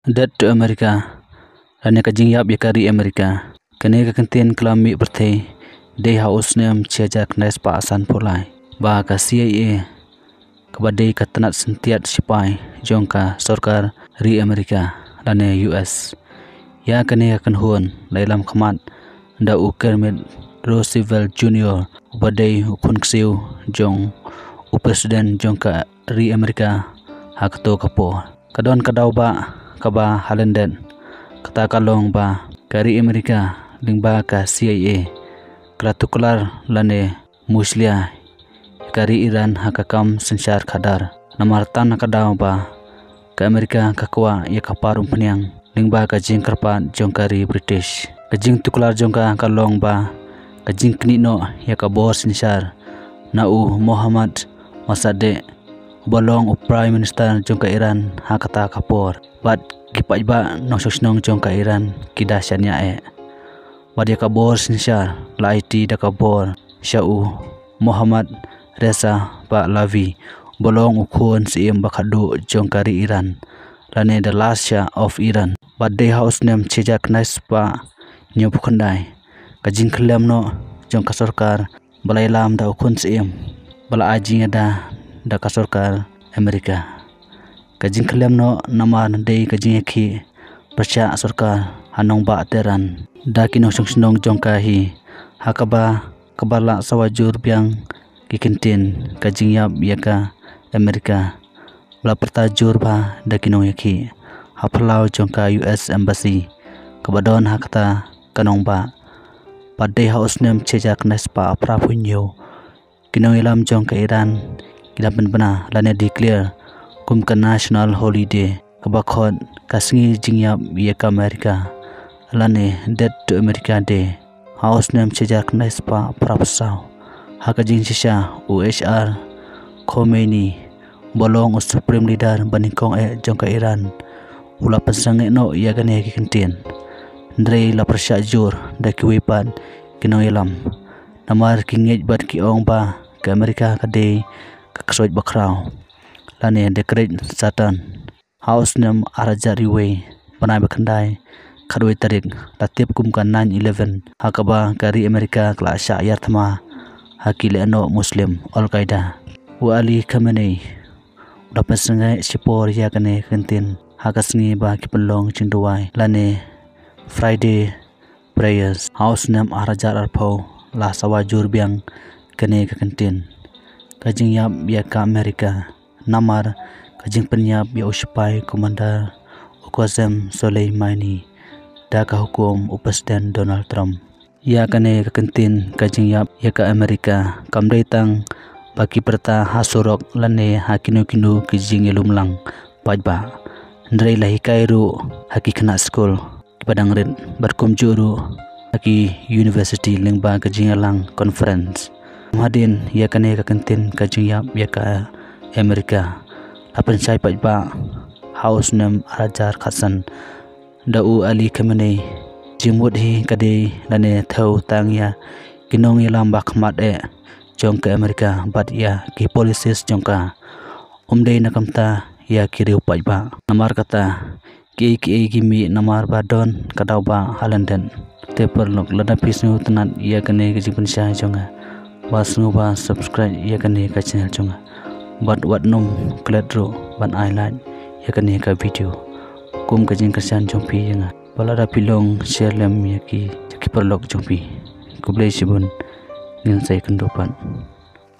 Dead to America, lane kajing yap yakari America. Kene kakantin kelami berthe, day house nem ciajak nes pa asan polai. Ba ka CIA, kabadai katanat sentiat sipai, jongka sorkar ri America, lane US. Ya kene kakan huan, lailam khamat, da Kermit Roosevelt Jr. Badai upun ksiu, jong Presiden jongka ri America, hakto kapo. Kadon kadau ba, kaba halenden kata kalong ba kari Amerika lingba ka CIA klatukular lane muslia kari Iran hakakam sensar khadar namartan kadau ba ka Amerika kakwa ya kaparum peniang lingba ka jing karpat jongkari British kajing tukular jongka kalong ba kajing knino ya kabor sensar nau Muhammad Masade bolong Prime Minister jongka Iran hakata kapor bat kipat ba nososnong jongka Iran kidahsyanya bat ya kabor sinsar la IT da kabor syau Muhammad Reza Pahlavi bolong ukhon siem bakadu jongkari Iran lane the last Shah of Iran bat day house nem chejak nice pa nyopkhandai kajing khlem no jongka sarkar balai lam da ukhon siem bala ajing ada da kasorkar Amerika kajing khlem no namar dei kajing khi percha sarkar hanong ba teran da kino sungsnong jongka hi hakaba kabala sawajur biang kikintin kajing yap yaka Amerika bala pertajur ba da kino yakhi haplau jongka US Embassy kabadon hakata kanong ba padai house nem chejak nespa apra punyo kino ilam jongka Iran kilapan bana lane declare kum ka national holiday kabakhot kasngi jingyap yaka America lane dead to America day house nem chejak nespa prapsaw hakajing sisa USR Khomeini bolong supreme leader banikong jongka Iran ula pasange no yagane kikentin ndrei la persya jur da kiwipan kino ilam namar kingej bat ki ong ba ke America kade kaksoj bakrau lane dekret satan house nem arajari way banai bakhandai khadoi tarik latip kumkan 9/11 hakaba kari Amerika klasya yarthma hakile no muslim al qaeda wa ali khamenei dapasangai sipor yakane kentin hakasngi ba kipelong chingduai lane Friday prayers house nem arajar arpho la sawajur biang kene kentin kajing yap yaka Amerika namar kajing penyap ya uspai komandar Qasem Soleimani da ka hukum Presiden Donald Trump ya kane kentin kajing yap yaka Amerika kamdai tang baki perta hasurok lane hakino kinu kijing ilumlang pajba ndrei lahi kairu haki khana school padang ren barkum juru haki university lingba kajing alang conference Madin ya kane kakentin kajing yap yaka Amerika apan sai pajba house nem arajar khasan dau Ali Khamenei jimut hi kade lane thau tangya kinong ilam bakmat jongka Amerika bat ya ki policies jongka umdei nakamta ya kiriu pajba namar kata ki gimi namar badon kadau ba halanden te perlok lada pisnu tenat ya kane kajing pensya jonga basnu ba subscribe ya kane ka channel jonga bat wat nom kledro ban highlight ya kane ka video kum kajing kesan jongpi yanga balada pilong share lem ya ki perlok jongpi kublai sibun ngin sai kendopan